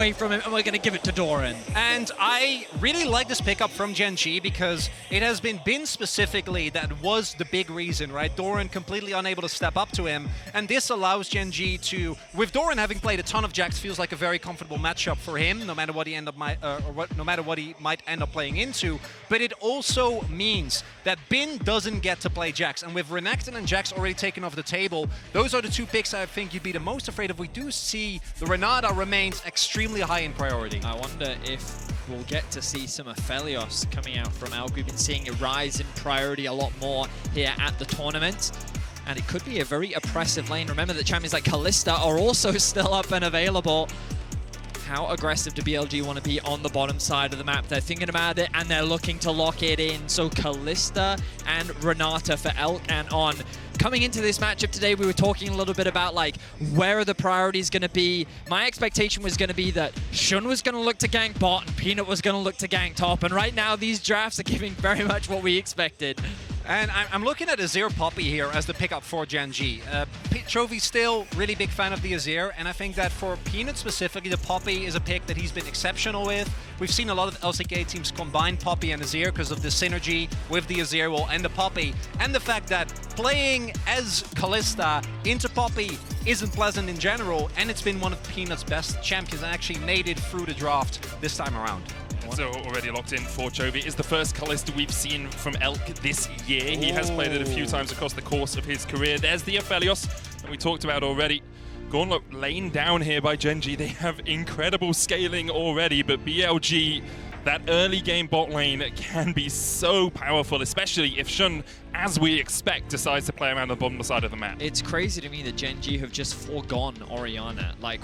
away from him, and we're going to give it to Doran. And I really like this pickup from Gen.G because it has been Bin specifically that was the big reason, right? Doran completely unable to step up to him, and this allows Gen.G to, with Doran having played a ton of Jax, feels like a very comfortable matchup for him, no matter what he might end up playing into. But it also means that Bin doesn't get to play Jax, and with Renekton and Jax already taken off the table, those are the two picks I think you'd be the most afraid of. We do see the Renata remains extremely high in priority. I wonder if we'll get to see some Aphelios coming out from Elk. We've been seeing a rise in priority a lot more here at the tournament. And it could be a very oppressive lane. Remember that champions like Kalista are also still up and available. How aggressive do BLG want to be on the bottom side of the map? They're thinking about it and they're looking to lock it in. So Kalista and Renata for Elk and On. Coming into this matchup today, we were talking a little bit about like where are the priorities going to be. My expectation was going to be that Shun was going to look to gank bot and Peanut was going to look to gank top. And right now, these drafts are giving very much what we expected. And I'm looking at Azir Poppy here as the pickup for Gen.G. Chovy still really big fan of the Azir, and I think that for Peanut specifically, the Poppy is a pick that he's been exceptional with. We've seen a lot of LCK teams combine Poppy and Azir because of the synergy with the Azir and the Poppy, and the fact that playing as Kalista into Poppy isn't pleasant in general, and it's been one of Peanut's best champions and actually made it through the draft this time around. So already locked in for Chovy. Is the first Kalista we've seen from Elk this year. He has played it a few times across the course of his career. There's the Aphelios that we talked about already. Gauntlet laying down here by Gen.G. They have incredible scaling already, but BLG, that early game bot lane can be so powerful, especially if Shun, as we expect, decides to play around the bottom side of the map. It's crazy to me that Gen.G have just foregone Orianna. Like,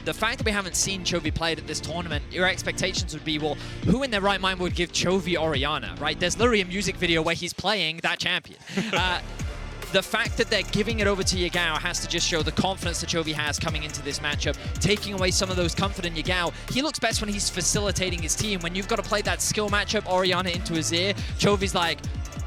the fact that we haven't seen Chovy played at this tournament, your expectations would be, well, who in their right mind would give Chovy Orianna, right? There's literally a music video where he's playing that champion. The fact that they're giving it over to Yagao has to just show the confidence that Chovy has coming into this matchup, taking away some of those comfort in Yagao. He looks best when he's facilitating his team. When you've got to play that skill matchup, Orianna into Azir, Chovy's like,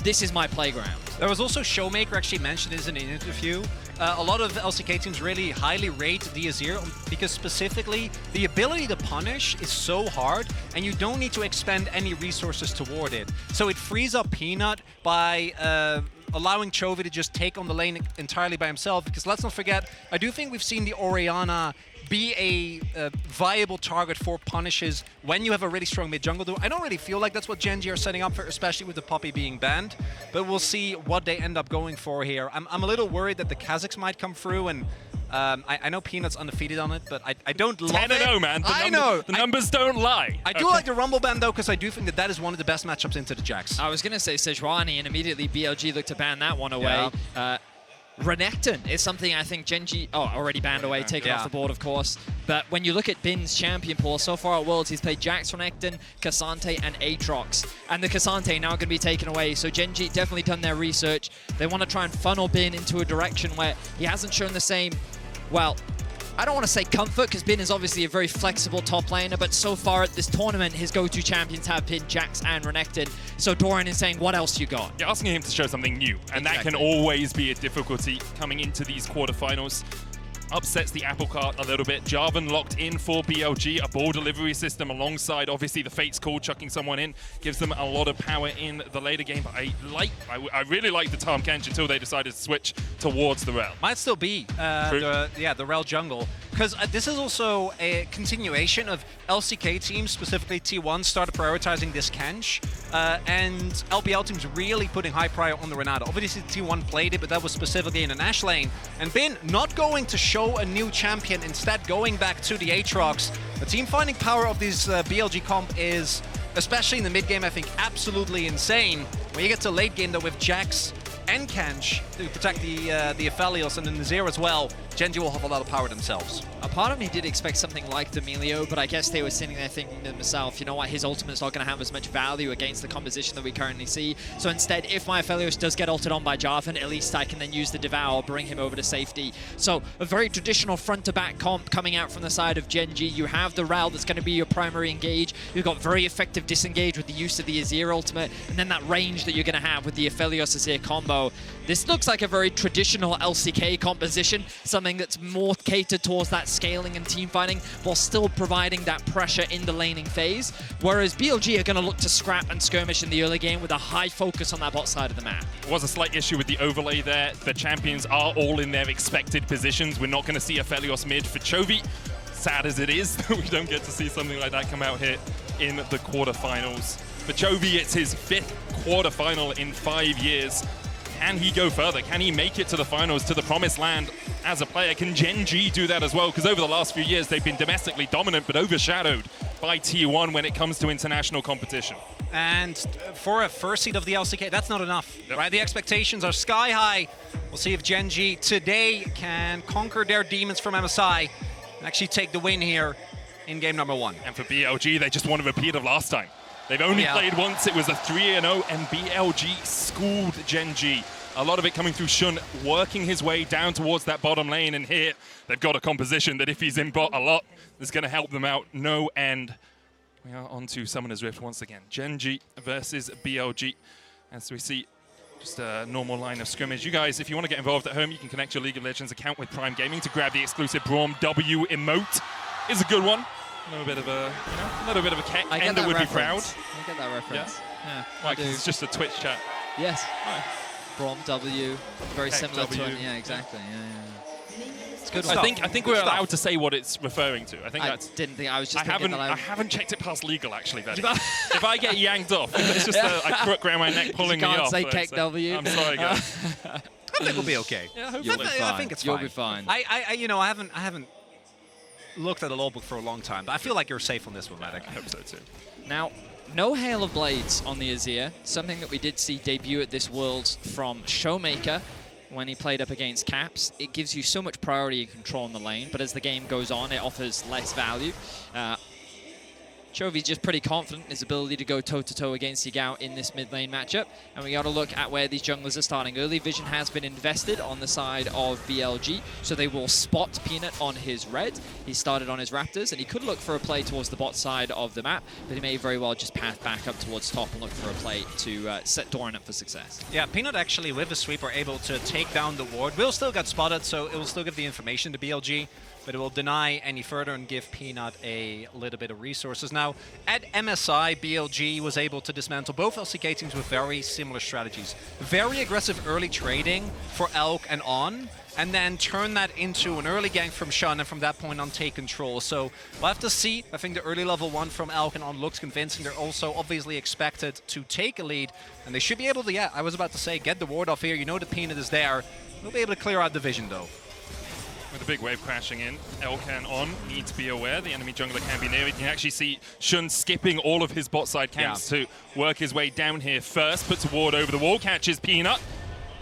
this is my playground. There was also Showmaker actually mentioned this in an interview. A lot of LCK teams really highly rate the Azir because specifically the ability to punish is so hard and you don't need to expend any resources toward it. So it frees up Peanut by allowing Chovy to just take on the lane entirely by himself, because let's not forget, I do think we've seen the Orianna be a viable target for punishes when you have a really strong mid-jungle duo. I don't really feel like that's what Gen.G are setting up for, especially with the Poppy being banned, but we'll see what they end up going for here. I'm a little worried that the Kazakhs might come through, and I know Peanut's undefeated on it, but I don't love it. 10-0, man. I know. The numbers don't lie. I do like the Rumble ban, though, because I do think that that is one of the best matchups into the Jax. I was going to say Sejuani, and immediately BLG looked to ban that one away. Yeah. Renekton is something I think Gen.G already banned away, taken off the board, of course. But when you look at Bin's champion pool, so far at Worlds, he's played Jax, Renekton, Cassante, and Aatrox. And the Cassante now going to be taken away. So Gen.G definitely done their research. They want to try and funnel Bin into a direction where he hasn't shown the same, well, I don't want to say comfort, because Bin is obviously a very flexible top laner, but so far at this tournament, his go-to champions have been Jax and Renekton. So Doran is saying, what else you got? You're asking him to show something new, and that can always be a difficulty coming into these quarterfinals. Upsets the apple cart a little bit. Jarvan locked in for BLG, a ball delivery system alongside, obviously, the Fate's Call, chucking someone in. Gives them a lot of power in the later game, but I really like the Tahm Kench until they decided to switch towards the Rell. Might still be the Rell jungle, because this is also a continuation of LCK teams, specifically T1, started prioritizing this Kench, and LPL teams really putting high prior on the Renata. Obviously T1 played it, but that was specifically in an Ashe lane, and Bin not going to show a new champion, instead going back to the Aatrox. The team finding power of this BLG comp is, especially in the mid game, I think absolutely insane. When you get to late game though with Jax and Kench to protect the Aphelios and the Azir as well, Gen.G will have a lot of power themselves. A part of me did expect something like D'Amelio, but I guess they were sitting there thinking to themselves, you know what, his ultimate's not going to have as much value against the composition that we currently see. So instead, if my Aphelios does get ulted on by Jarvan, at least I can then use the Devour, bring him over to safety. So a very traditional front-to-back comp coming out from the side of Gen.G. You have the Rell that's going to be your primary engage. You've got very effective disengage with the use of the Azir ultimate, and then that range that you're going to have with the Aphelios Azir combo. This looks like a very traditional LCK composition, something something that's more catered towards that scaling and team fighting while still providing that pressure in the laning phase. Whereas BLG are going to look to scrap and skirmish in the early game with a high focus on that bot side of the map. There was a slight issue with the overlay there. The champions are all in their expected positions. We're not going to see Aphelios mid for Chovy. Sad as it is, we don't get to see something like that come out here in the quarterfinals. For Chovy, it's his 5th quarterfinal in 5 years. Can he go further? Can he make it to the finals, to the promised land as a player? Can Gen.G do that as well? Because over the last few years, they've been domestically dominant, but overshadowed by T1 when it comes to international competition. And for a first seed of the LCK, that's not enough, right? The expectations are sky high. We'll see if Gen.G today can conquer their demons from MSI and actually take the win here in game number 1. And for BLG, they just want a repeat of last time. They've only played once. It was a 3-0, and BLG schooled Gen.G. A lot of it coming through Shun, working his way down towards that bottom lane. And here, they've got a composition that if he's in bot a lot, is going to help them out no end. We are on to Summoner's Rift once again. Gen.G versus BLG. As we see, just a normal line of scrimmage. You guys, if you want to get involved at home, you can connect your League of Legends account with Prime Gaming to grab the exclusive Braum W emote. Is a good one. A little bit of a, Ender would be proud. I get that reference. Yeah, like it's just a Twitch chat. Yes. Right. Braum W, very similar to it. Yeah, exactly. Yeah. It's good. I think we're allowed to say what it's referring to. I think that's. Didn't think I was just. I haven't checked it past legal actually. If I get yanked off, it's just a crook around my neck pulling me off. You can't say Keck W. I'm sorry, guys. I think we'll be okay. Yeah, hopefully. I think it's fine. You'll be fine. I haven't looked at the law book for a long time, but I feel like you're safe on this one, Matic. I hope so too. Now, no Hail of Blades on the Azir, something that we did see debut at this Worlds from Showmaker when he played up against Caps. It gives you so much priority and control in the lane, but as the game goes on, it offers less value. Chovy's just pretty confident in his ability to go toe-to-toe against Yagao in this mid-lane matchup. And we got to look at where these junglers are starting. Early vision has been invested on the side of BLG, so they will spot Peanut on his red. He started on his Raptors, and he could look for a play towards the bot side of the map, but he may very well just path back up towards top and look for a play to set Doran up for success. Yeah, Peanut actually, with the sweep, are able to take down the ward. Will still get spotted, so it will still give the information to BLG, but it will deny any further and give Peanut a little bit of resources. Now, at MSI, BLG was able to dismantle both LCK teams with very similar strategies. Very aggressive early trading for Elk and On, and then turn that into an early gank from Shun, and from that point on take control. So we'll have to see. I think the early level 1 from Elk and On looks convincing. They're also obviously expected to take a lead, and they should be able to, yeah, I was about to say, get the ward off here. You know the Peanut is there. We'll be able to clear out the vision, though. With a big wave crashing in, Elk and On need to be aware the enemy jungler can be near. You can actually see Shun skipping all of his bot side camps to work his way down here first, puts a ward over the wall, catches Peanut.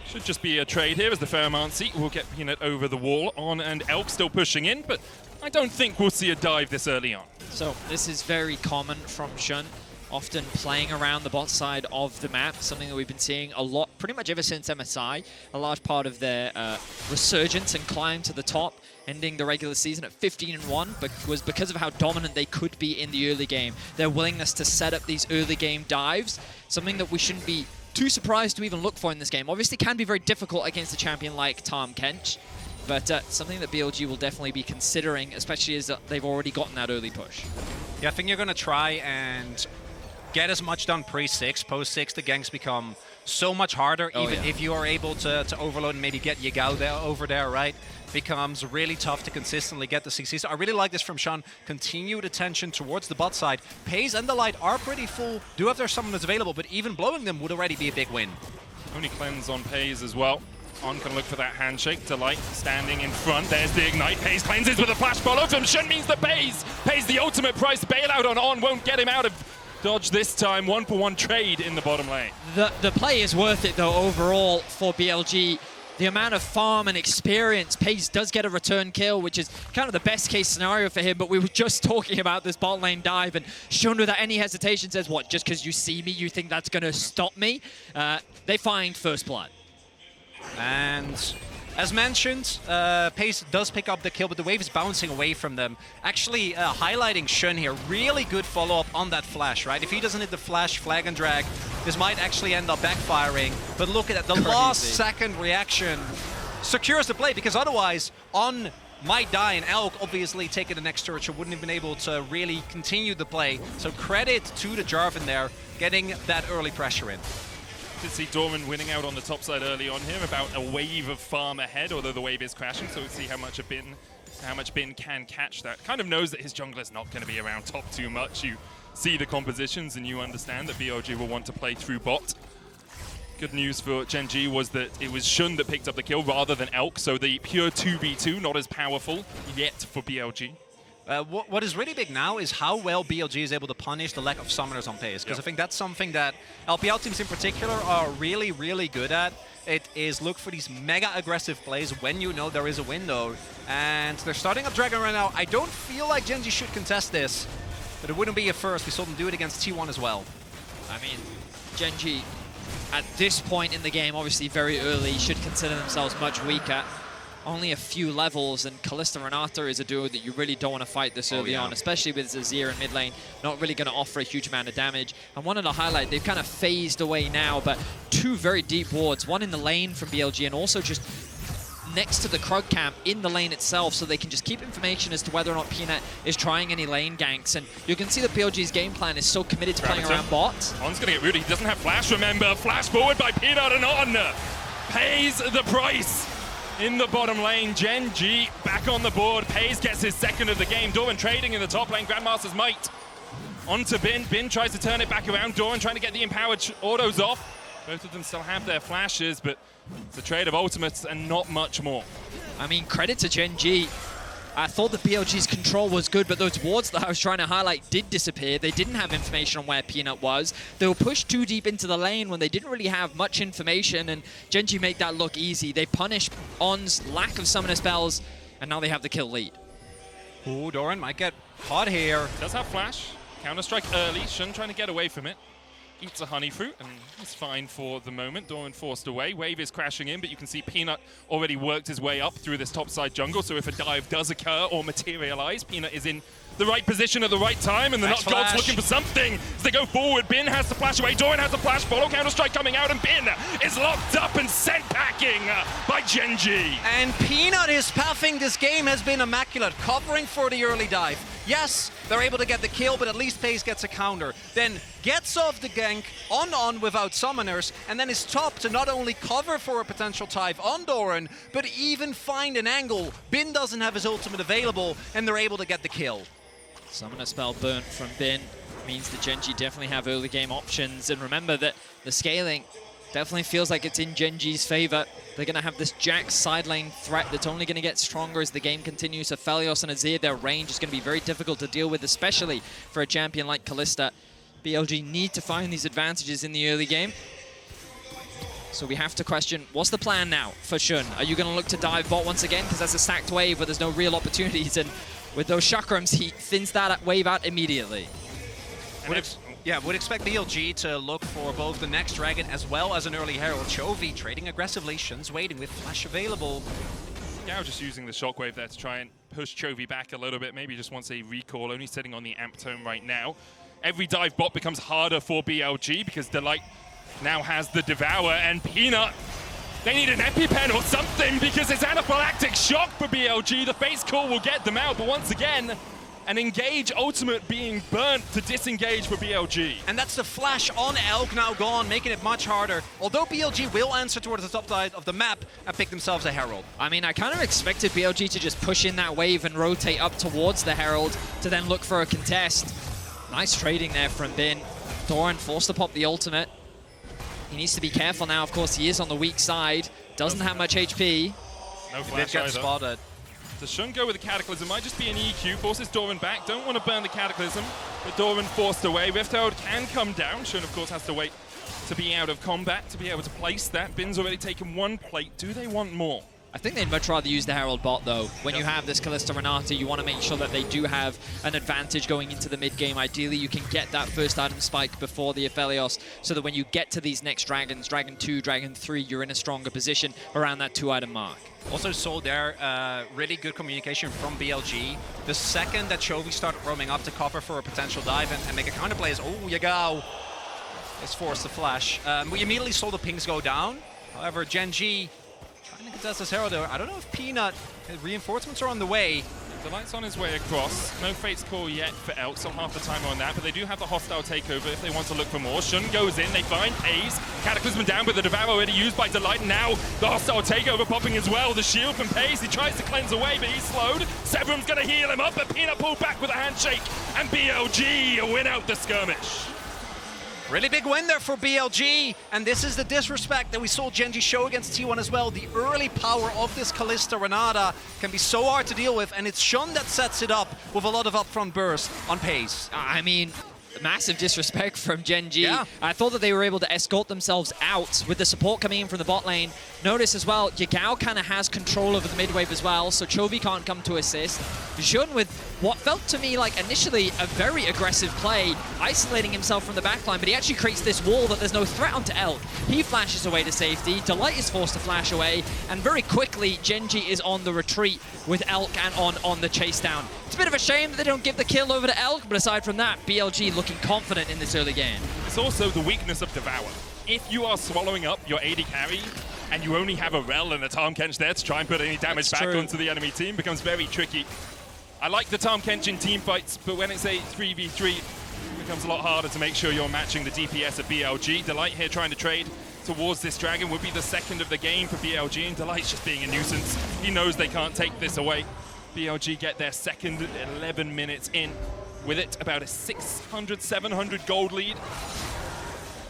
Should just be a trade here as the Pheromancy will get Peanut over the wall. On and Elk still pushing in, but I don't think we'll see a dive this early on. So this is very common from Shun, often playing around the bot side of the map, something that we've been seeing a lot, pretty much ever since MSI. A large part of their resurgence and climb to the top, ending the regular season at 15-1, but was because of how dominant they could be in the early game. Their willingness to set up these early game dives, something that we shouldn't be too surprised to even look for in this game. Obviously can be very difficult against a champion like Tahm Kench, but something that BLG will definitely be considering, especially as they've already gotten that early push. Yeah, I think you're going to try and get as much done pre-6. Post-6, the ganks become so much harder, if you are able to overload and maybe get Yagao over there, right? Becomes really tough to consistently get the CC. So I really like this from Shun. Continued attention towards the bot side. Peyz and the Light are pretty full, do have their summoners available, but even blowing them would already be a big win. Only cleanse on Peyz as well. On can look for that handshake. Delight standing in front. There's the ignite. Peyz cleanses with a flash follow from Shun means the Peyz. Peyz the ultimate price bailout on won't get him out of dodge this time. 1-for-1 trade in the bottom lane. The play is worth it though overall for BLG. The amount of farm and experience, Peyz does get a return kill, which is kind of the best case scenario for him, but we were just talking about this bot lane dive, and Shun without any hesitation says, what, just because you see me, you think that's going to stop me? They find first blood. And as mentioned, Peyz does pick up the kill, but the wave is bouncing away from them. Actually, highlighting Shun here, really good follow-up on that flash, right? If he doesn't hit the flash, flag and drag, this might actually end up backfiring. But look at that, the last second reaction secures the play, because otherwise, on might die, and Elk obviously taking the next turret, so wouldn't have been able to really continue the play. So credit to the Jarvan there, getting that early pressure in. Did see Doran winning out on the top side early on here, about a wave of farm ahead, although the wave is crashing, so we'll see how much Bin can catch that. Kind of knows that his jungler's not going to be around top too much. You see the compositions and you understand that BLG will want to play through bot. Good news for Gen.G was that it was Shun that picked up the kill rather than Elk, so the pure 2v2 not as powerful yet for BLG. What is really big now is how well BLG is able to punish the lack of summoners on Peyz, because I think that's something that LPL teams in particular are really, really good at. It is look for these mega aggressive plays when you know there is a window. And they're starting up Dragon right now. I don't feel like Gen.G should contest this, but it wouldn't be a first. We saw them do it against T1 as well. I mean, Gen.G at this point in the game, obviously very early, should consider themselves much weaker. Only a few levels, and Kalista Renata is a duo that you really don't want to fight this early on, especially with Azir in mid lane, not really going to offer a huge amount of damage. I wanted to highlight, they've kind of phased away now, but two very deep wards, one in the lane from BLG and also just next to the Krug camp in the lane itself, so they can just keep information as to whether or not Peanut is trying any lane ganks. And you can see that BLG's game plan is so committed to playing around bot. On's going to get rooted. He doesn't have flash, remember. Flash forward by Peanut and On pays the price. In the bottom lane, Gen.G back on the board. Peyz gets his second of the game. Doran trading in the top lane. Grandmaster's Might onto Bin. Bin tries to turn it back around. Doran trying to get the empowered autos off. Both of them still have their flashes, but it's a trade of ultimates and not much more. I mean, credit to Gen.G. I thought that BLG's control was good, but those wards that I was trying to highlight did disappear. They didn't have information on where Peanut was. They were pushed too deep into the lane when they didn't really have much information, and Gen.G made that look easy. They punished On's lack of summoner spells, and now they have the kill lead. Ooh, Doran might get hot here. Does have flash. Counter-strike early. Shun trying to get away from it. Eats a honey fruit, and it's fine for the moment. Doran forced away. Wave is crashing in, but you can see Peanut already worked his way up through this topside jungle, so if a dive does occur or materialize, Peanut is in the right position at the right time, and the Nut Gods looking for something as they go forward. Bin has to flash away. Doran has a flash. Follow Counter-Strike coming out, and Bin is locked up and sent packing by Gen.G. And Peanut, his pathing this game has been immaculate, covering for the early dive. Yes, they're able to get the kill, but at least Peyz gets a counter. Then gets off the gank on without summoners, and then is top to not only cover for a potential dive on Doran, but even find an angle. Bin doesn't have his ultimate available, and they're able to get the kill. Summoner spell burnt from Bin means that Gen.G definitely have early game options, and remember that the scaling definitely feels like it's in Gen.G's favor. They're going to have this Jax side lane threat that's only going to get stronger as the game continues. Aphelios and Azir, their range is going to be very difficult to deal with, especially for a champion like Kalista. BLG need to find these advantages in the early game. So we have to question, what's the plan now for Shun? Are you going to look to dive bot once again? Because that's a stacked wave where there's no real opportunities. And with those chakrams, he thins that wave out immediately. Would expect BLG to look for both the next dragon as well as an early herald. Chovy trading aggressively. Shun's waiting with flash available. Yagao just using the shockwave there to try and push Chovy back a little bit. Maybe just wants a recall, only sitting on the amp tone right now. Every dive bot becomes harder for BLG because Delight now has the Devour, and Peanut, they need an EpiPen or something because it's anaphylactic shock for BLG. The face call will get them out, but once again, an engage ultimate being burnt to disengage for BLG. And that's the flash on Elk now gone, making it much harder. Although BLG will answer towards the top side of the map and pick themselves a Herald. I mean, I kind of expected BLG to just push in that wave and rotate up towards the Herald to then look for a contest. Nice trading there from Bin. Doran forced to pop the ultimate. He needs to be careful now. Of course, he is on the weak side. Doesn't have much HP. No flash either. Spotted. Does Shun go with the Cataclysm? Might just be an EQ. Forces Doran back. Don't want to burn the Cataclysm, but Doran forced away. Rift Herald can come down. Shun, of course, has to wait to be out of combat to be able to place that. Bin's already taken one plate. Do they want more? I think they'd much rather use the Herald bot, though. When you have this Kalista Renata, you want to make sure that they do have an advantage going into the mid-game. Ideally, you can get that first item spike before the Aphelios, so that when you get to these next dragons, Dragon 2, Dragon 3, you're in a stronger position around that 2-item mark. Also saw there really good communication from BLG. The second that Chovy started roaming up to cover for a potential dive and make a counterplay is, oh, Yagao is forced to flash. We immediately saw the pings go down. However, Gen.G Trying to contest this hero, though. I don't know if Peanut reinforcements are on the way. Delight's on his way across. No Fate's Call yet for Elk, so half the time on that, but they do have the hostile takeover if they want to look for more. Shun goes in, they find Peyz. Cataclysm down, but the Devour already used by Delight. Now the hostile takeover popping as well. The shield from Peyz, he tries to cleanse away, but he's slowed. Severum's gonna heal him up, but Peanut pulled back with a handshake, and BLG win out the skirmish. Really big win there for BLG, and this is the disrespect that we saw Gen.G show against T1 as well. The early power of this Kalista Renata can be so hard to deal with, and it's Shun that sets it up with a lot of upfront burst on Peyz. I mean, massive disrespect from Gen.G. Yeah. I thought that they were able to escort themselves out with the support coming in from the bot lane. Notice as well, Yagao kind of has control over the mid wave as well, so Chovy can't come to assist. Jun with what felt to me like initially a very aggressive play, isolating himself from the backline, but he actually creates this wall that there's no threat onto Elk. He flashes away to safety, Delight is forced to flash away, and very quickly Gen.G is on the retreat with Elk and on the chase down. It's a bit of a shame that they don't give the kill over to Elk, but aside from that, BLG looking confident in this early game. It's also the weakness of Devour. If you are swallowing up your AD carry, and you only have a Rell and a Tahm Kench there to try and put any damage back onto the enemy team, becomes very tricky. I like the Tahm Kench in team fights, but when it's a 3v3, it becomes a lot harder to make sure you're matching the DPS of BLG. Delight here trying to trade towards this dragon would be the second of the game for BLG, and Delight's just being a nuisance. He knows they can't take this away. BLG get their second 11 minutes in with it, about a 600, 700 gold lead.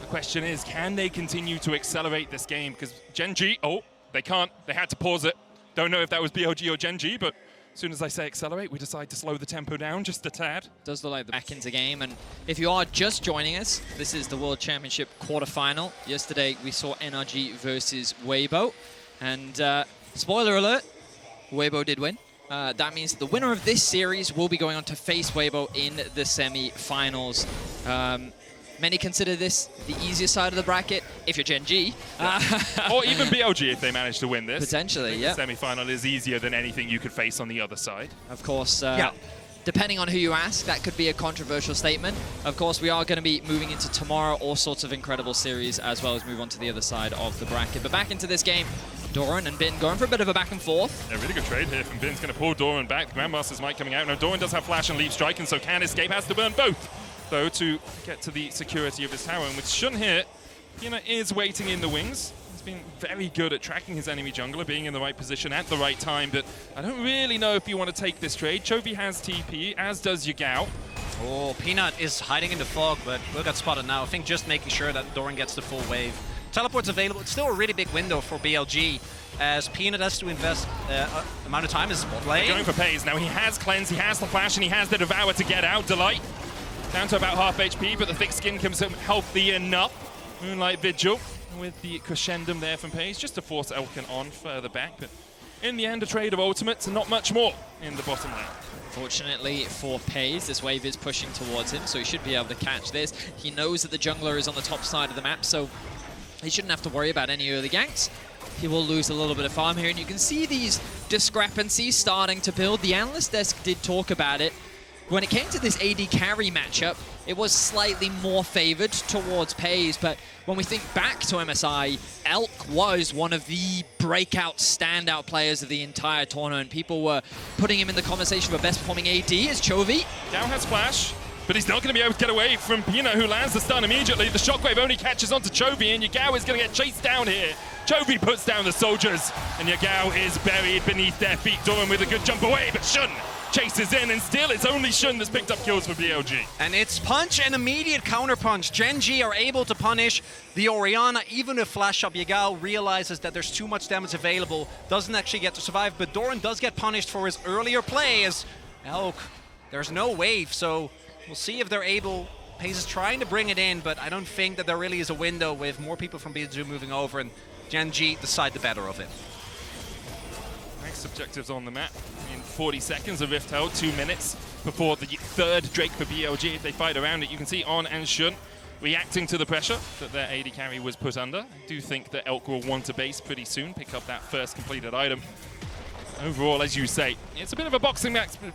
Question is, can they continue to accelerate this game? Because Gen.G, oh, they can't. They had to pause it. Don't know if that was BLG or Gen.G, but as soon as I say accelerate, we decide to slow the tempo down just a tad. Does look like the back into game, and if you are just joining us, this is the World Championship quarterfinal. Yesterday we saw NRG versus Weibo, and spoiler alert, Weibo did win. That means the winner of this series will be going on to face Weibo in the semi-finals. Many consider this the easiest side of the bracket, if you're Gen.G. Or even BLG if they manage to win this. Potentially, yeah. The semi-final is easier than anything you could face on the other side. Of course, depending on who you ask, that could be a controversial statement. Of course, we are going to be moving into tomorrow, all sorts of incredible series, as well as move on to the other side of the bracket. But back into this game, Doran and Bin going for a bit of a back and forth. A really good trade here from Bin's going to pull Doran back. The Grandmaster's might coming out. Now, Doran does have flash and leap strike, and so can escape, has to burn both, though, to get to the security of his tower. And with Shun here, Peanut is waiting in the wings. He's been very good at tracking his enemy jungler, being in the right position at the right time, but I don't really know if you want to take this trade. Chovy has TP, as does Yagao. Oh, Peanut is hiding in the fog, but will get spotted now. I think just making sure that Doran gets the full wave. Teleport's available. It's still a really big window for BLG, as Peanut has to invest amount of time in spot lane. Going for Peyz. Now he has Cleanse, he has the Flash, and he has the Devour to get out. Delight down to about half HP, but the thick skin comes in healthy enough. Moonlight Vigil with the crescendum there from Peyz, just to force Elkin on further back. But in the end, a trade of ultimates and not much more in the bottom lane. Fortunately for Peyz, this wave is pushing towards him, so he should be able to catch this. He knows that the jungler is on the top side of the map, so he shouldn't have to worry about any early ganks. He will lose a little bit of farm here, and you can see these discrepancies starting to build. The analyst desk did talk about it. When it came to this AD carry matchup, it was slightly more favored towards Peyz, but when we think back to MSI, Elk was one of the breakout, standout players of the entire tournament. People were putting him in the conversation for best performing AD as Chovy. Yagao has flash, but he's not going to be able to get away from Peanut, who lands the stun immediately. The shockwave only catches onto Chovy, and Yagao is going to get chased down here. Chovy puts down the soldiers, and Yagao is buried beneath their feet. Doran with a good jump away, but Shun chases in, and still it's only Shun that's picked up kills for BLG. And it's punch and immediate counter punch. Gen.G are able to punish the Orianna, even with flash up. Yagao realizes that there's too much damage available, doesn't actually get to survive, but Doran does get punished for his earlier play as Elk, there's no wave, so we'll see if they're able. Peyz is trying to bring it in, but I don't think that there really is a window with more people from BLG moving over, and Gen.G decide the better of it. Next objectives on the map. In 40 seconds, a rift held, 2 minutes before the third Drake for BLG. If they fight around it, you can see On and Shun reacting to the pressure that their AD carry was put under. I do think that Elk will want to base pretty soon, pick up that first completed item. Overall, as you say, it's a bit of a boxing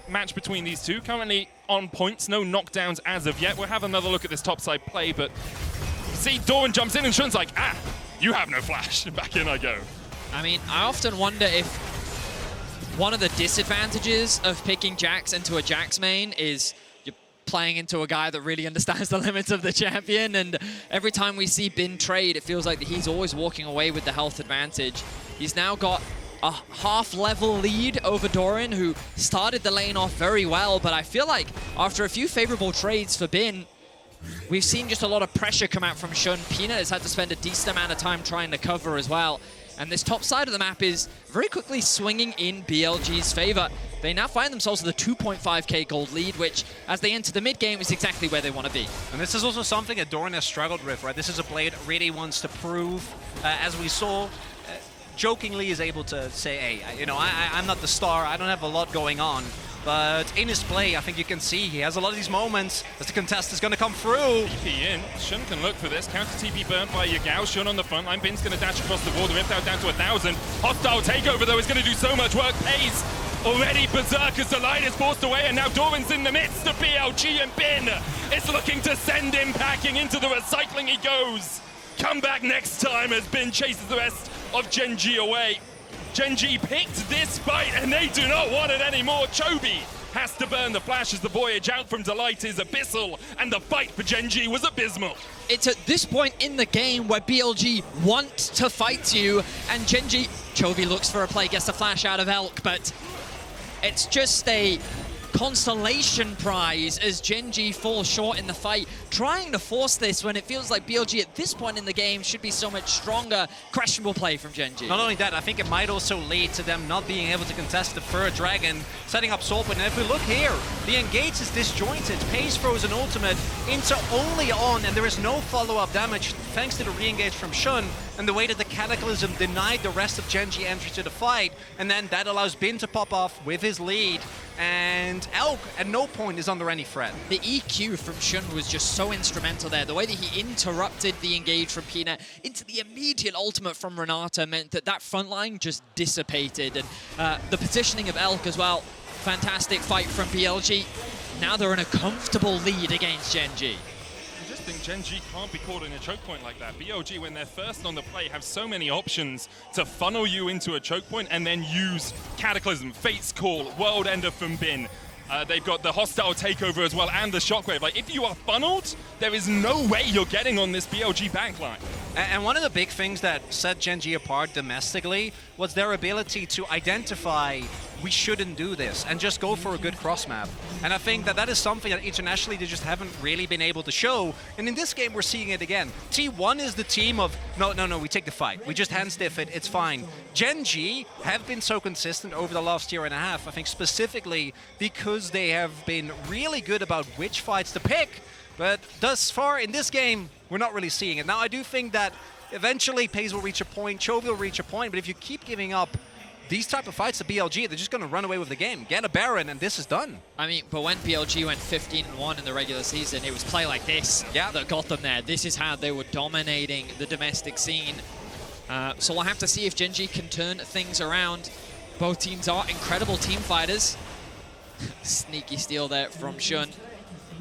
match between these two. Currently on points, no knockdowns as of yet. We'll have another look at this topside play, but see Doran jumps in and Shun's like, ah, you have no flash. Back in I go. I mean, I often wonder if one of the disadvantages of picking Jax into a Jax main is you're playing into a guy that really understands the limits of the champion, and every time we see Bin trade, it feels like that he's always walking away with the health advantage. He's now got a half-level lead over Doran, who started the lane off very well, but I feel like after a few favorable trades for Bin, we've seen just a lot of pressure come out from Shun. Peanut has had to spend a decent amount of time trying to cover as well. And this top side of the map is very quickly swinging in BLG's favor. They now find themselves with a 2.5k gold lead, which, as they enter the mid-game, is exactly where they want to be. And this is also something that Doran has struggled with, right? This is a player that really wants to prove, as we saw, jokingly is able to say, hey, you know, I'm not the star, I don't have a lot going on. But in his play, I think you can see he has a lot of these moments as the contest is going to come through. TP in. Shun can look for this. Counter TP burnt by Yagao. Shun on the front line. Bin's going to dash across the wall. The Rift out down to 1,000. Hostile takeover, though, is going to do so much work. Peyz already berserk as the line is forced away, and now Doran's in the midst of BLG, and Bin is looking to send him packing. Into the recycling he goes. Come back next time as Bin chases the rest of Gen.G away. Gen.G picked this fight, and they do not want it anymore. Chovy has to burn the flash as the voyage out from Delight is abyssal, and the fight for Gen.G was abysmal. It's at this point in the game where BLG want to fight you, and Gen.G, Chovy looks for a play, gets the flash out of Elk, but it's just a consolation prize as Gen.G falls short in the fight, trying to force this when it feels like BLG at this point in the game should be so much stronger. Questionable play from Gen.G. Not only that, I think it might also lead to them not being able to contest the third dragon, setting up Soulpin. And if we look here, the engage is disjointed. Peyz throws an ultimate into only on, and there is no follow-up damage thanks to the re-engage from Shun, and the way that the Cataclysm denied the rest of Gen.G entry to the fight, and then that allows Bin to pop off with his lead, and Elk at no point is under any threat. The EQ from Shun was just so instrumental there. The way that he interrupted the engage from Peanut into the immediate ultimate from Renata meant that that front line just dissipated, and the positioning of Elk as well. Fantastic fight from BLG. Now they're in a comfortable lead against Gen.G. I just think Gen.G can't be caught in a choke point like that. BLG, when they're first on the play, have so many options to funnel you into a choke point and then use Cataclysm, Fate's Call, World Ender from Bin. They've got the hostile takeover as well and the shockwave. Like, if you are funneled, there is no way you're getting on this BLG backline. And one of the big things that set Gen.G apart domestically was their ability to identify we shouldn't do this and just go for a good cross map. And I think that that is something that internationally they just haven't really been able to show. And in this game, we're seeing it again. T1 is the team of, no, we take the fight. We just hand stiff it, it's fine. Gen.G have been so consistent over the last year and a half, I think specifically because they have been really good about which fights to pick. But thus far in this game, we're not really seeing it. Now, I do think that eventually Peyz will reach a point, Chovy will reach a point, but if you keep giving up these type of fights to BLG, they're just going to run away with the game. Get a Baron, and this is done. I mean, but when BLG went 15-1 in the regular season, it was play like this that got them there. This is how they were dominating the domestic scene. So we'll have to see if Gen.G can turn things around. Both teams are incredible team fighters. Sneaky steal there from Shun.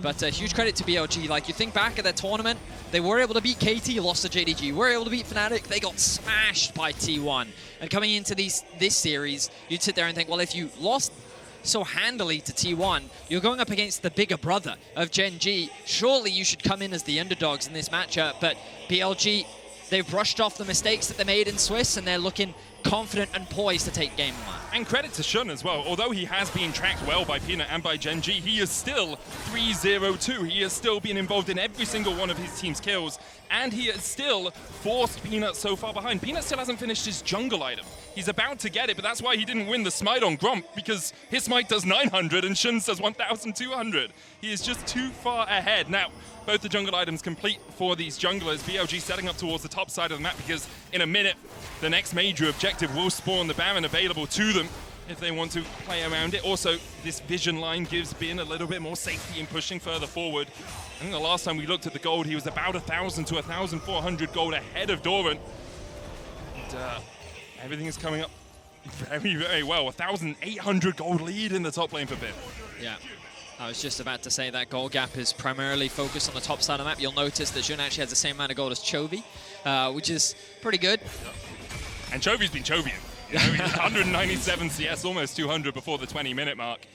But huge credit to BLG. Like, you think back at that tournament, they were able to beat KT, lost to JDG. Were able to beat Fnatic, they got smashed by T1. And coming into this series, you'd sit there and think, well, if you lost so handily to T1, you're going up against the bigger brother of Gen.G. Surely you should come in as the underdogs in this matchup. But BLG, they've brushed off the mistakes that they made in Swiss, and they're looking confident and poised to take game one. And credit to Shun as well. Although he has been tracked well by Peanut and by Gen.G, he is still 3-0-2. He has still been involved in every single one of his team's kills, and he has still forced Peanut so far behind. Peanut still hasn't finished his jungle item. He's about to get it, but that's why he didn't win the smite on Gromp, because his smite does 900 and Shun's does 1,200. He is just too far ahead. Now, both the jungle items complete for these junglers. BLG setting up towards the top side of the map because in a minute, the next major objective will spawn the Baron available to them if they want to play around it. Also, this vision line gives Bin a little bit more safety in pushing further forward. I think the last time we looked at the gold, he was about 1,000 to 1,400 gold ahead of Doran. And everything is coming up very, very well. 1,800 gold lead in the top lane for Bin. Yeah. I was just about to say that gold gap is primarily focused on the top side of the map. You'll notice that Jun actually has the same amount of gold as Chovy, which is pretty good. And Chovy's been Chovy. You know, he's 197 CS, almost 200 before the 20-minute mark.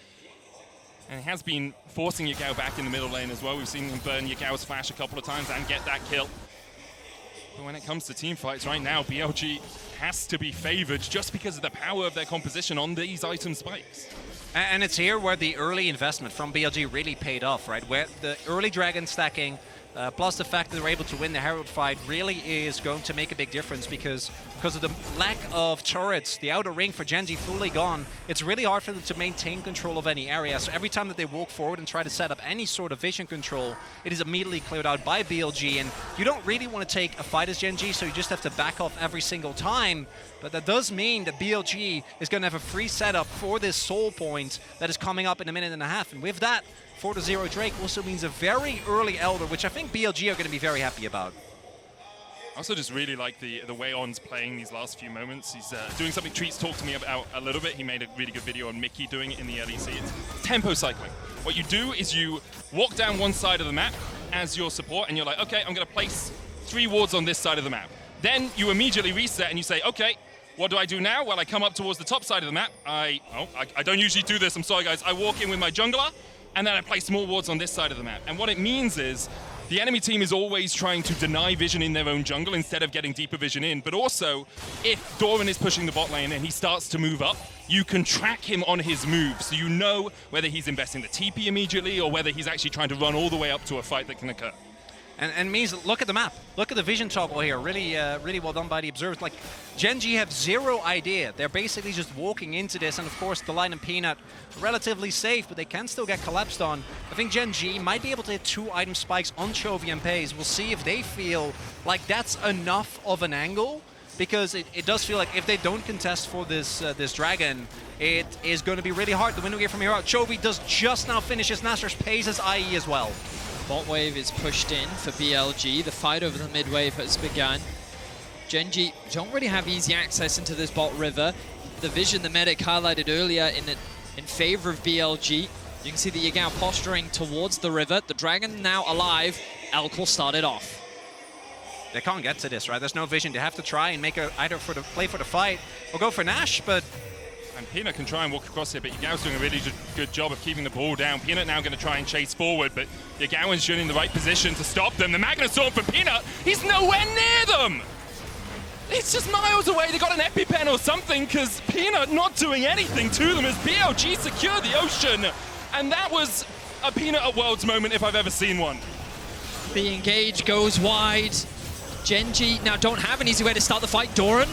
And he has been forcing Yagao back in the middle lane as well. We've seen him burn Yagao's flash a couple of times and get that kill. But when it comes to team fights right now, BLG has to be favored just because of the power of their composition on these item spikes. And it's here where the early investment from BLG really paid off, right? Where the early dragon stacking, plus the fact that they're able to win the Herald fight really is going to make a big difference because of the lack of turrets, the outer ring for Gen.G fully gone, it's really hard for them to maintain control of any area. So every time that they walk forward and try to set up any sort of vision control, it is immediately cleared out by BLG. And you don't really want to take a fight as Gen.G, so you just have to back off every single time. But that does mean that BLG is going to have a free setup for this soul point that is coming up in a minute and a half. And with that, 4-0 Drake also means a very early Elder, which I think BLG are going to be very happy about. I also just really like the way On's playing these last few moments. He's doing something Treats talked to me about a little bit. He made a really good video on Mickey doing it in the LEC. It's tempo cycling. What you do is you walk down one side of the map as your support, and you're like, okay, I'm going to place 3 wards on this side of the map. Then you immediately reset and you say, okay, what do I do now? Well, I come up towards the top side of the map. I don't usually do this, I'm sorry guys. I walk in with my jungler, and then I place more wards on this side of the map. And what it means is the enemy team is always trying to deny vision in their own jungle instead of getting deeper vision in. But also, if Doran is pushing the bot lane and he starts to move up, you can track him on his move. So you know whether he's investing the TP immediately or whether he's actually trying to run all the way up to a fight that can occur. And means, look at the map. Look at the vision toggle here. Really, really well done by the observers. Like, Gen.G have zero idea. They're basically just walking into this. And of course, the line and Peanut, relatively safe, but they can still get collapsed on. I think Gen.G might be able to hit 2 item spikes on Chovy and Peyz. We'll see if they feel like that's enough of an angle. Because it does feel like if they don't contest for this this dragon, it is going to be really hard. The window here from here out. Chovy does just now finish his Nashor's Peyz's IE as well. Bot wave is pushed in for BLG. The fight over the mid wave has begun. Gen.G don't really have easy access into this bot river. The vision the medic highlighted earlier in favor of BLG. You can see the Yagao posturing towards the river. The dragon now alive. Elk will start it off. They can't get to this, right? There's no vision. They have to try and make either play for the fight or go for Nash, but... And Peanut can try and walk across here, but Yagao's doing a really good job of keeping the ball down. Peanut now going to try and chase forward, but Yagao is in the right position to stop them. The Magna Storm for Peanut, he's nowhere near them! It's just miles away. They got an EpiPen or something, because Peanut not doing anything to them as BLG secure the ocean. And that was a Peanut at Worlds moment if I've ever seen one. The engage goes wide. Gen.G now don't have an easy way to start the fight. Doran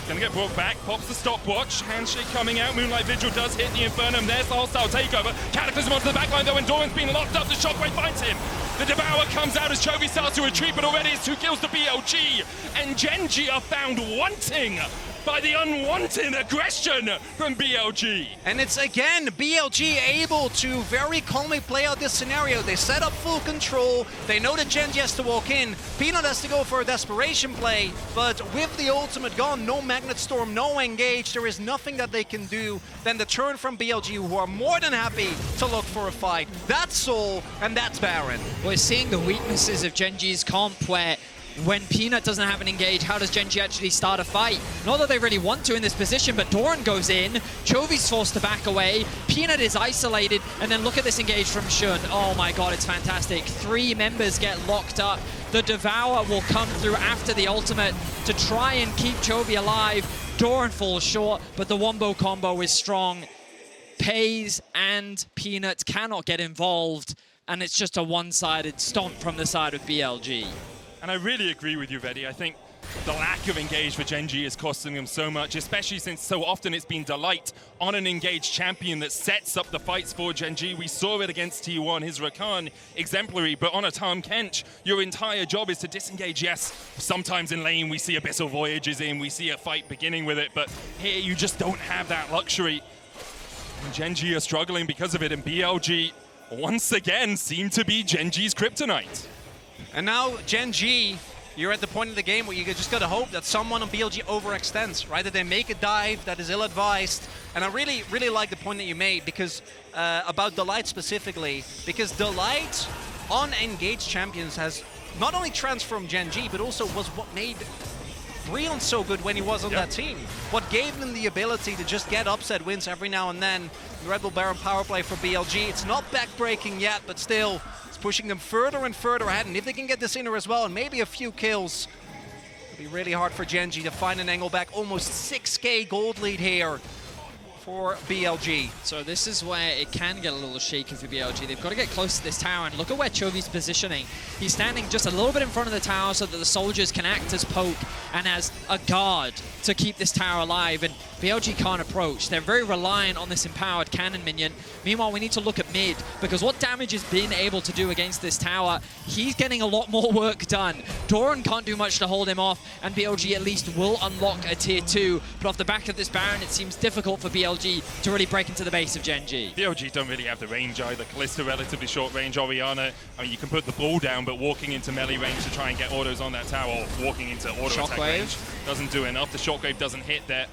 gonna get brought back, pops the stopwatch, handshake coming out, Moonlight Vigil does hit the Infernum, there's the hostile takeover, Cataclysm onto the backline though, and Doran's been locked up, the Shockwave finds him. The Devourer comes out as Chovy starts to retreat, but already it's 2 kills to BLG, and Gen.G are found wanting by the unwanted aggression from BLG. And it's again BLG able to very calmly play out this scenario. They set up full control. They know that Gen.G has to walk in. Peanut has to go for a desperation play, but with the ultimate gone, no Magnet Storm, no engage, there is nothing that they can do than the turn from BLG, who are more than happy to look for a fight. That's Soul, and that's Baron. We're seeing the weaknesses of Gen.G's comp, where when Peanut doesn't have an engage, how does Gen.G actually start a fight? Not that they really want to in this position, but Doran goes in, Chovy's forced to back away, Peanut is isolated, and then look at this engage from Shun. Oh my god, it's fantastic. 3 members get locked up. The Devourer will come through after the ultimate to try and keep Chovy alive. Doran falls short, but the wombo combo is strong. Peyz and Peanut cannot get involved, and it's just a one-sided stomp from the side of BLG. And I really agree with you, Vedi. I think the lack of engage for Gen.G is costing them so much, especially since so often it's been Delight on an engaged champion that sets up the fights for Gen.G. We saw it against T1, his Rakan, exemplary, but on a Tahm Kench, your entire job is to disengage. Yes, sometimes in lane we see Abyssal Voyages in, we see a fight beginning with it, but here you just don't have that luxury. And Gen.G are struggling because of it, and BLG once again seem to be Gen.G's kryptonite. And now Gen.G, you're at the point of the game where you just gotta hope that someone on BLG overextends, right? That they make a dive that is ill-advised. And I really, really like the point that you made because about Delight specifically, because Delight on engaged champions has not only transformed Gen.G, but also was what made Vreon's so good when he was on that team. What gave them the ability to just get upset wins every now and then. The Red Bull Baron power play for BLG. It's not backbreaking yet, but still, it's pushing them further and further ahead. And if they can get this inner as well, and maybe a few kills, it'll be really hard for Gen.G to find an angle back. Almost 6k gold lead here for BLG. So this is where it can get a little shaky for BLG. They've got to get close to this tower, and look at where Chovy's positioning. He's standing just a little bit in front of the tower so that the soldiers can act as poke and as a guard to keep this tower alive, and BLG can't approach. They're very reliant on this empowered cannon minion. Meanwhile, we need to look at mid, because what damage has been able to do against this tower, he's getting a lot more work done. Doran can't do much to hold him off, and BLG at least will unlock a tier 2, but off the back of this Baron, it seems difficult for BLG to really break into the base of Gen.G. BLG don't really have the range either. Kalista relatively short range, Orianna, I mean, you can put the ball down, but walking into melee range to try and get autos on that tower, or walking into auto attack range doesn't do enough. The shockwave doesn't hit there.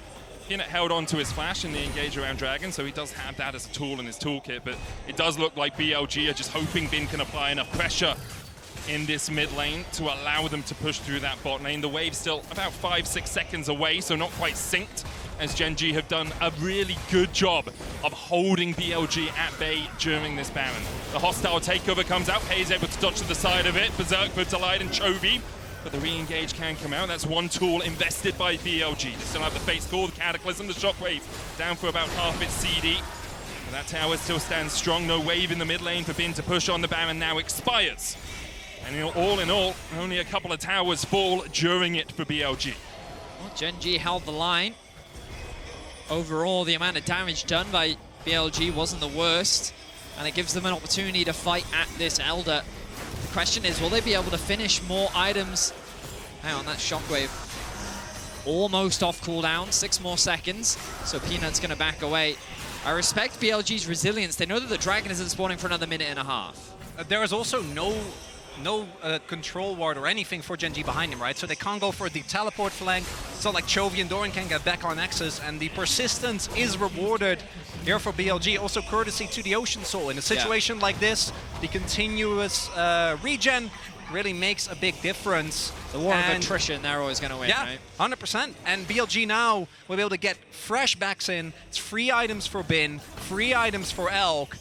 Peanut held on to his flash in the engage around Dragon, so he does have that as a tool in his toolkit, but it does look like BLG are just hoping Bin can apply enough pressure in this mid lane to allow them to push through that bot lane. The wave's still about 5-6 seconds away, so not quite synced, as Gen.G have done a really good job of holding BLG at bay during this Baron. The hostile takeover comes out, Peyz able to dodge to the side of it, Berserk for Delight and Chovy, but the re-engage can come out. That's one tool invested by BLG. They still have the Fate's Call, the Cataclysm, the Shockwave, down for about half its CD. But that tower still stands strong, no wave in the mid lane for Bin to push on. The Baron now expires. And all in all, only a couple of towers fall during it for BLG. Well, Gen.G held the line. Overall, the amount of damage done by BLG wasn't the worst, and it gives them an opportunity to fight at this Elder. The question is, will they be able to finish more items? Hang on, that Shockwave almost off cooldown, 6 more seconds, so Peanut's going to back away. I respect BLG's resilience. They know that the Dragon isn't spawning for another minute and a half. There is also no control ward or anything for Gen.G behind him, right? So they can't go for the teleport flank. It's not like Chovy and Doran can get back on Nexus, and the persistence is rewarded here for BLG. Also courtesy to the Ocean Soul. In a situation like this, the continuous regen really makes a big difference. The war of attrition, they're always going to win, yeah, right? 100%. And BLG now will be able to get fresh backs in. It's free items for Bin, free items for Elk,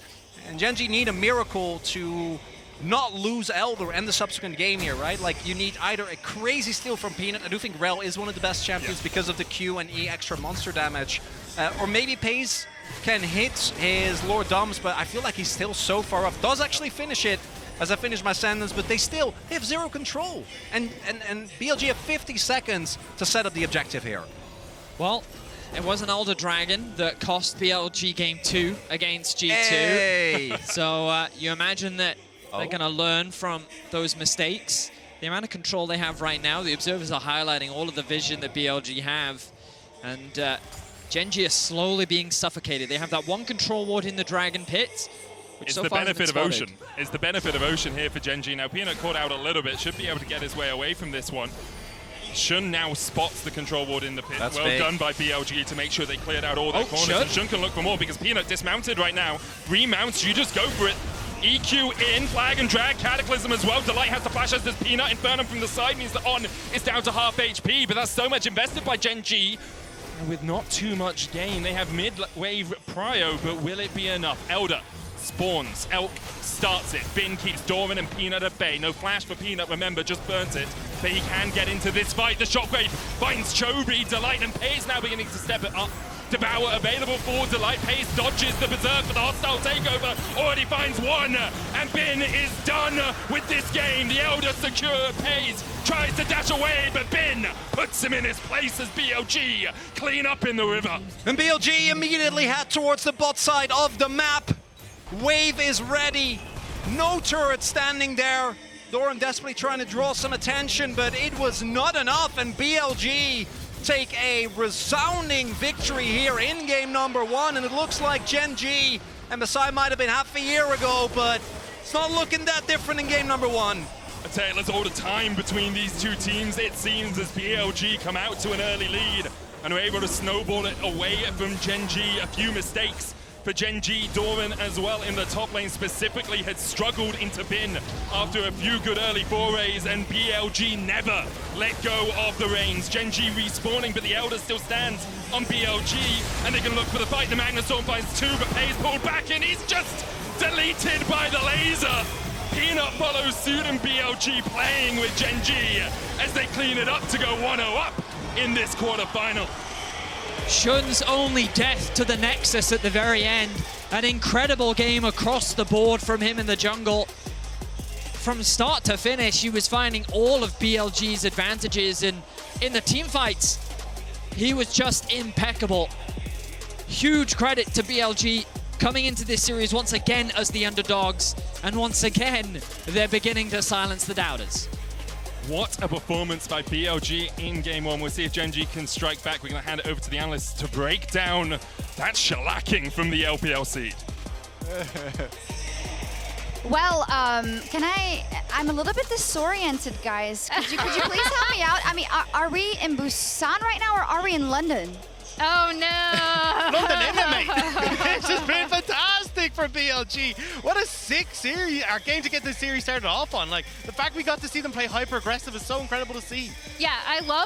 and Gen.G need a miracle to not lose Elder and the subsequent game here, right? Like, you need either a crazy steal from Peanut. I do think Rell is one of the best champions because of the Q and E extra monster damage. Or maybe Peyz can hit his Lord Doms, but I feel like he's still so far off. Does actually finish it as I finish my sentence, but they have zero control. And BLG have 50 seconds to set up the objective here. Well, it was an Elder Dragon that cost BLG game 2 against G2. Hey. So you imagine that they're going to learn from those mistakes. The amount of control they have right now, the observers are highlighting all of the vision that BLG have. And Gen.G are slowly being suffocated. They have that one control ward in the Dragon Pit, which It's so the far benefit of hasn't been Ocean. It's the benefit of Ocean here for Gen.G. Now, Peanut caught out a little bit. Should be able to get his way away from this one. Shun now spots the control ward in the pit. That's well big. done by BLG to make sure they cleared out all their corners. And Shun can look for more because Peanut dismounted right now. Remounts, you just go for it. EQ in, flag and drag, Cataclysm as well. Delight has the flash as does Peanut. Inferno from the side means that On is down to half HP, but that's so much invested by Gen.G. And with not too much gain, they have mid-wave prio, but will it be enough? Elder spawns, Elk starts it. Bin keeps Doran and Peanut at bay. No flash for Peanut, remember, just burnt it. But he can get into this fight. The Shockwave finds Chovy, Delight, and Peyz now beginning to step it up. Devour available for Delight. Peyz dodges the Berserk for the hostile takeover. Already finds one, and Bin is done with this game. The Elder secure. Peyz tries to dash away, but Bin puts him in his place as BLG clean up in the river. And BLG immediately head towards the bot side of the map. Wave is ready. No turret standing there. Doran desperately trying to draw some attention, but it was not enough, and BLG take a resounding victory here in game number 1, and it looks like Gen.G and Messiah might have been half a year ago, but it's not looking that different in game number 1. A tale as old a time between these two teams, it seems, as BLG come out to an early lead and are able to snowball it away from Gen.G. A few mistakes for Gen.G. Doran as well in the top lane specifically had struggled into bin after a few good early forays, and BLG never let go of the reins. Gen.G respawning, but the Elder still stands on BLG, and they can look for the fight. The Magnustorm finds two, but Peyz pulled back, and he's just deleted by the laser. Peanut follows suit, and BLG playing with Gen.G as they clean it up to go 1-0 up in this quarterfinal. Shun's only death to the Nexus at the very end. An incredible game across the board from him in the jungle. From start to finish, he was finding all of BLG's advantages, and in the team fights, he was just impeccable. Huge credit to BLG coming into this series once again as the underdogs, and once again, they're beginning to silence the doubters. What a performance by BLG in game one. We'll see if Gen.G can strike back. We're going to hand it over to the analysts to break down that shellacking from the LPL seed. Well, I'm a little bit disoriented, guys. Could you please help me out? I mean, are we in Busan right now, or are we in London? Oh no! London MMA! This has been fantastic for BLG. What a sick series, our game to get this series started off on. Like, the fact we got to see them play hyper aggressive is so incredible to see. Yeah, I love